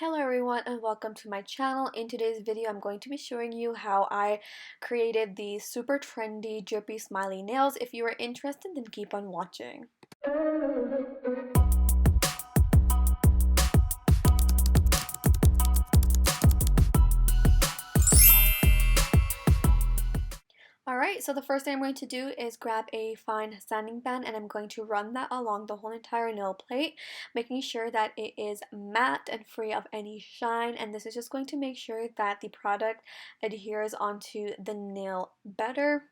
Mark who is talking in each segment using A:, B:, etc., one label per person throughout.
A: Hello everyone and welcome to my channel. In today's video I'm going to be showing you how I created these super trendy drippy smiley nails. If you are interested, then keep on watching. Alright, so the first thing I'm going to do is grab a fine sanding band and I'm going to run that along the whole entire nail plate, making sure that it is matte and free of any shine, and this is just going to make sure that the product adheres onto the nail better.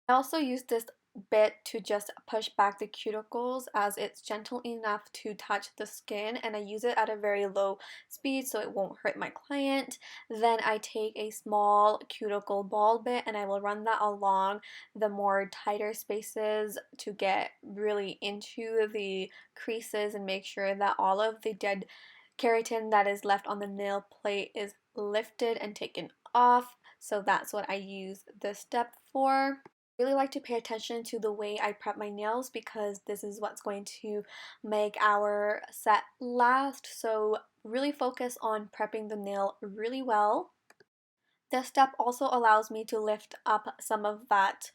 A: I also use this bit to just push back the cuticles as it's gentle enough to touch the skin, and I use it at a very low speed so it won't hurt my client. Then I take a small cuticle ball bit and I will run that along the more tighter spaces to get really into the creases and make sure that all of the dead keratin that is left on the nail plate is lifted and taken off. So that's what I use this step for. Really like to pay attention to the way I prep my nails because this is what's going to make our set last. So really focus on prepping the nail really well. This step also allows me to lift up some of that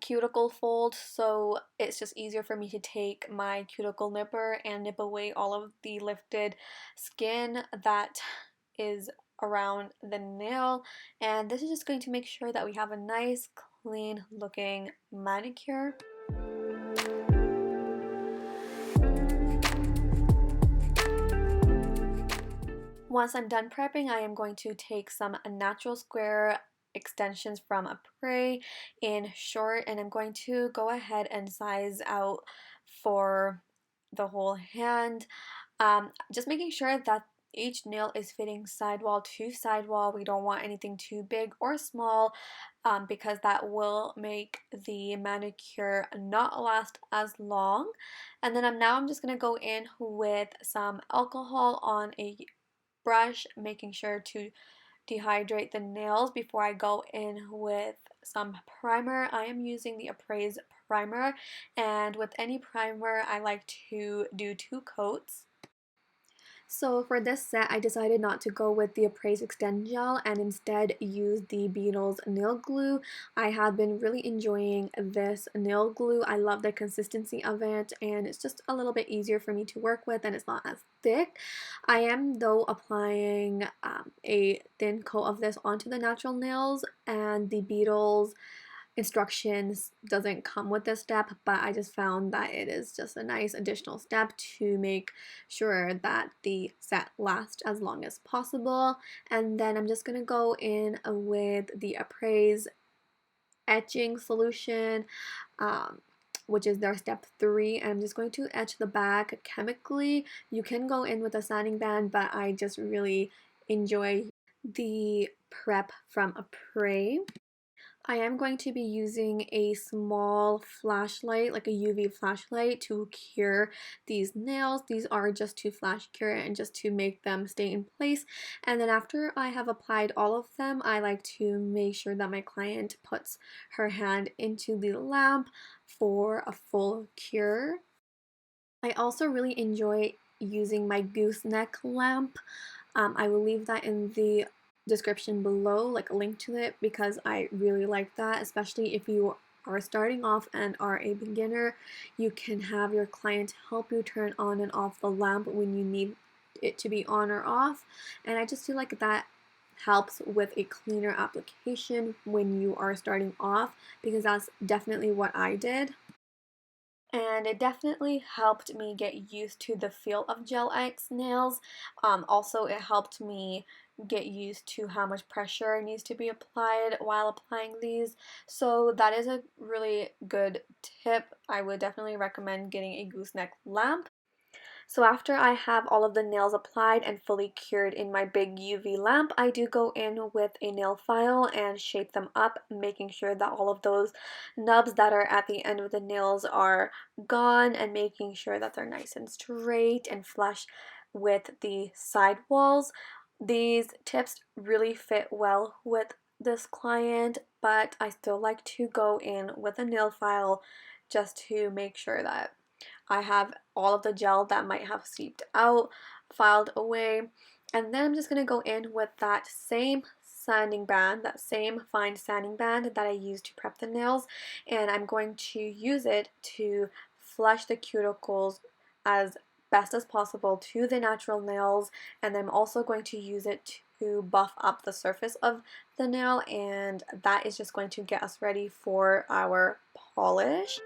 A: cuticle fold, so it's just easier for me to take my cuticle nipper and nip away all of the lifted skin that is around the nail. And this is just going to make sure that we have a nice clean looking manicure. Once I'm done prepping, I am going to take some natural square extensions from Apres in short, and I'm going to go ahead and size out for the whole hand, just making sure that each nail is fitting sidewall to sidewall. We don't want anything too big or small because that will make the manicure not last as long. And then I'm just going to go in with some alcohol on a brush, making sure to dehydrate the nails before I go in with some primer. I am using the Apres primer, and with any primer I like to do 2 coats. So for this set, I decided not to go with the Apres Extend Gel and instead use the Beetles nail glue. I have been really enjoying this nail glue. I love the consistency of it, and it's just a little bit easier for me to work with and it's not as thick. I am though applying a thin coat of this onto the natural nails, and the Beetles instructions doesn't come with this step, but I just found that it is just a nice additional step to make sure that the set lasts as long as possible. And then I'm just gonna go in with the Apres etching solution, which is their step 3, and I'm just going to etch the back chemically. You can go in with a sanding band, but I just really enjoy the prep from Apres. I am going to be using a small flashlight, like a UV flashlight, to cure these nails. These are just to flash cure and just to make them stay in place. And then after I have applied all of them, I like to make sure that my client puts her hand into the lamp for a full cure. I also really enjoy using my gooseneck lamp. I will leave that in the description below, like a link to it, because I really like that, especially if you are starting off and are a beginner. You can have your client help you turn on and off the lamp when you need it to be on or off, and I just feel like that helps with a cleaner application when you are starting off, because that's definitely what I did. And it definitely helped me get used to the feel of GelX nails. Also, it helped me get used to how much pressure needs to be applied while applying these. So that is a really good tip. I would definitely recommend getting a gooseneck lamp. So after I have all of the nails applied and fully cured in my big UV lamp, I do go in with a nail file and shape them up, making sure that all of those nubs that are at the end of the nails are gone, and making sure that they're nice and straight and flush with the side walls. These tips really fit well with this client, but I still like to go in with a nail file just to make sure that I have all of the gel that might have seeped out filed away. And then I'm just going to go in with that same sanding band, that same fine sanding band that I used to prep the nails, and I'm going to use it to flush the cuticles as best as possible to the natural nails, and I'm also going to use it to buff up the surface of the nail, and that is just going to get us ready for our polish.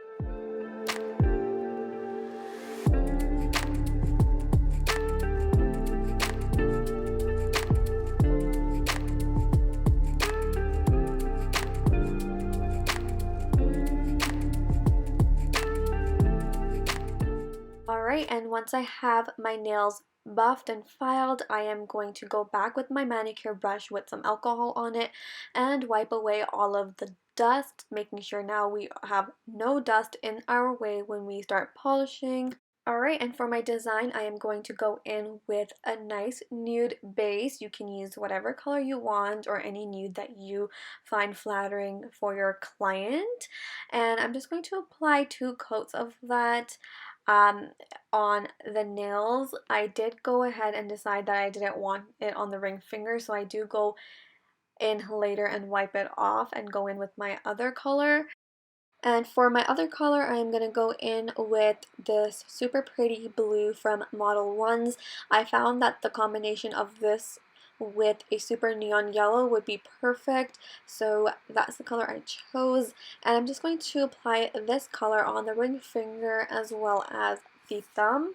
A: Alright, and once I have my nails buffed and filed, I am going to go back with my manicure brush with some alcohol on it and wipe away all of the dust, making sure now we have no dust in our way when we start polishing. Alright, and for my design, I am going to go in with a nice nude base. You can use whatever color you want or any nude that you find flattering for your client. And I'm just going to apply 2 coats of that on the nails. I did go ahead and decide that I didn't want it on the ring finger, so I do go in later and wipe it off and go in with my other color. And for my other color, I'm going to go in with this super pretty blue from Model 1s. I found that the combination of this with a super neon yellow would be perfect, so that's the color I chose. And I'm just going to apply this color on the ring finger as well as the thumb.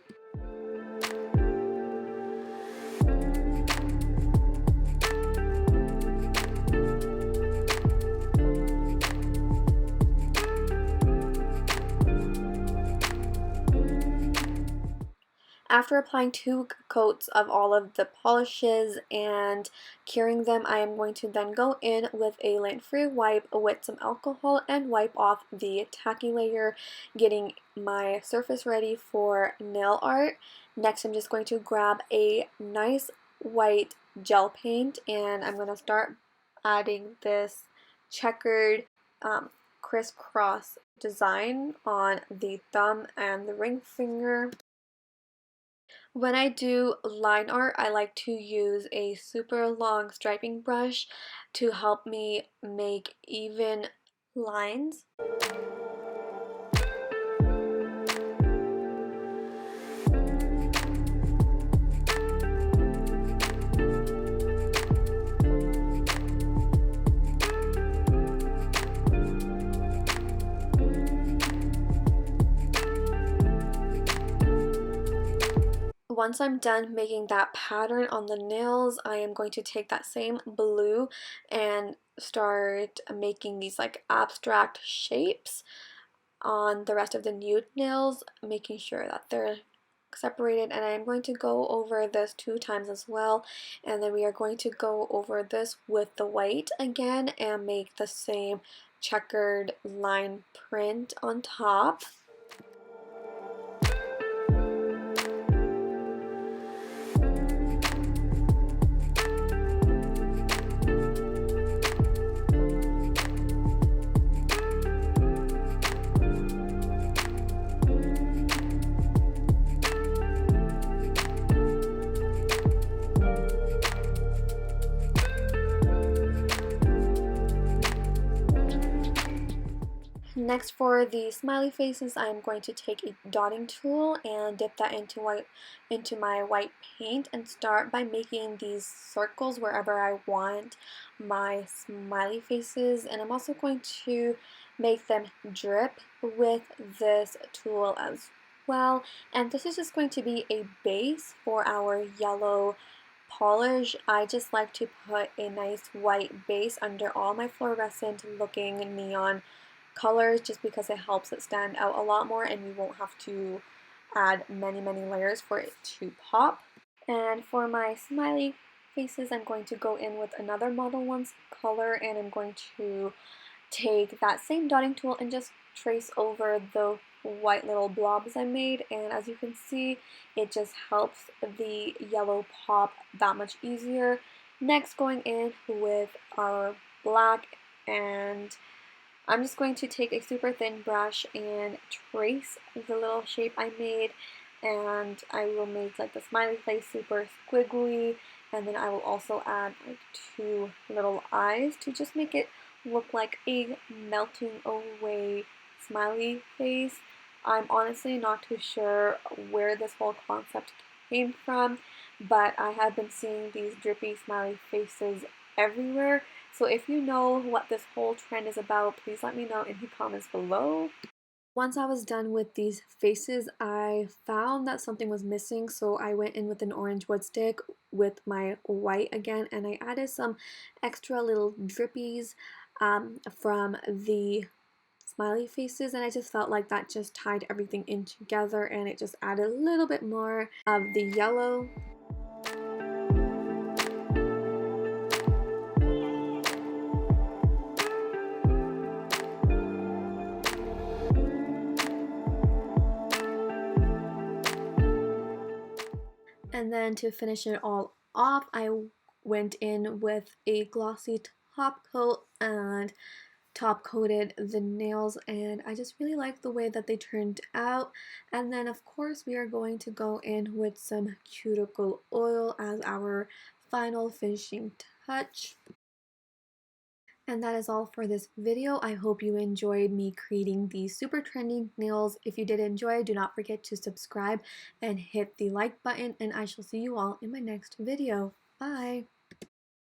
A: After applying 2 coats of all of the polishes and curing them, I am going to then go in with a lint-free wipe with some alcohol and wipe off the tacky layer, getting my surface ready for nail art. Next, I'm just going to grab a nice white gel paint and I'm going to start adding this checkered crisscross design on the thumb and the ring finger. When I do line art, I like to use a super long striping brush to help me make even lines. Once I'm done making that pattern on the nails, I am going to take that same blue and start making these like abstract shapes on the rest of the nude nails, making sure that they're separated. And I'm going to go over this 2 times as well, and then we are going to go over this with the white again and make the same checkered line print on top. Next, for the smiley faces, I'm going to take a dotting tool and dip that into my white paint and start by making these circles wherever I want my smiley faces. And I'm also going to make them drip with this tool as well. And this is just going to be a base for our yellow polish. I just like to put a nice white base under all my fluorescent looking neon colors just because it helps it stand out a lot more and you won't have to add many layers for it to pop. And for my smiley faces, I'm going to go in with another Model 1's color and I'm going to take that same dotting tool and just trace over the white little blobs I made, and as you can see, it just helps the yellow pop that much easier. Next, going in with our black, and I'm just going to take a super thin brush and trace the little shape I made and I will make like the smiley face super squiggly, and then I will also add like 2 little eyes to just make it look like a melting away smiley face. I'm honestly not too sure where this whole concept came from, but I have been seeing these drippy smiley faces everywhere. So if you know what this whole trend is about, please let me know in the comments below. Once I was done with these faces, I found that something was missing, so I went in with an orange wood stick with my white again, and I added some extra little drippies from the smiley faces, and I just felt like that just tied everything in together, and it just added a little bit more of the yellow. And then to finish it all off, I went in with a glossy top coat and top coated the nails, and I just really like the way that they turned out. And then of course we are going to go in with some cuticle oil as our final finishing touch. And that is all for this video. I hope you enjoyed me creating these super trendy nails. If you did enjoy, do not forget to subscribe and hit the like button, and I shall see you all in my next video. Bye!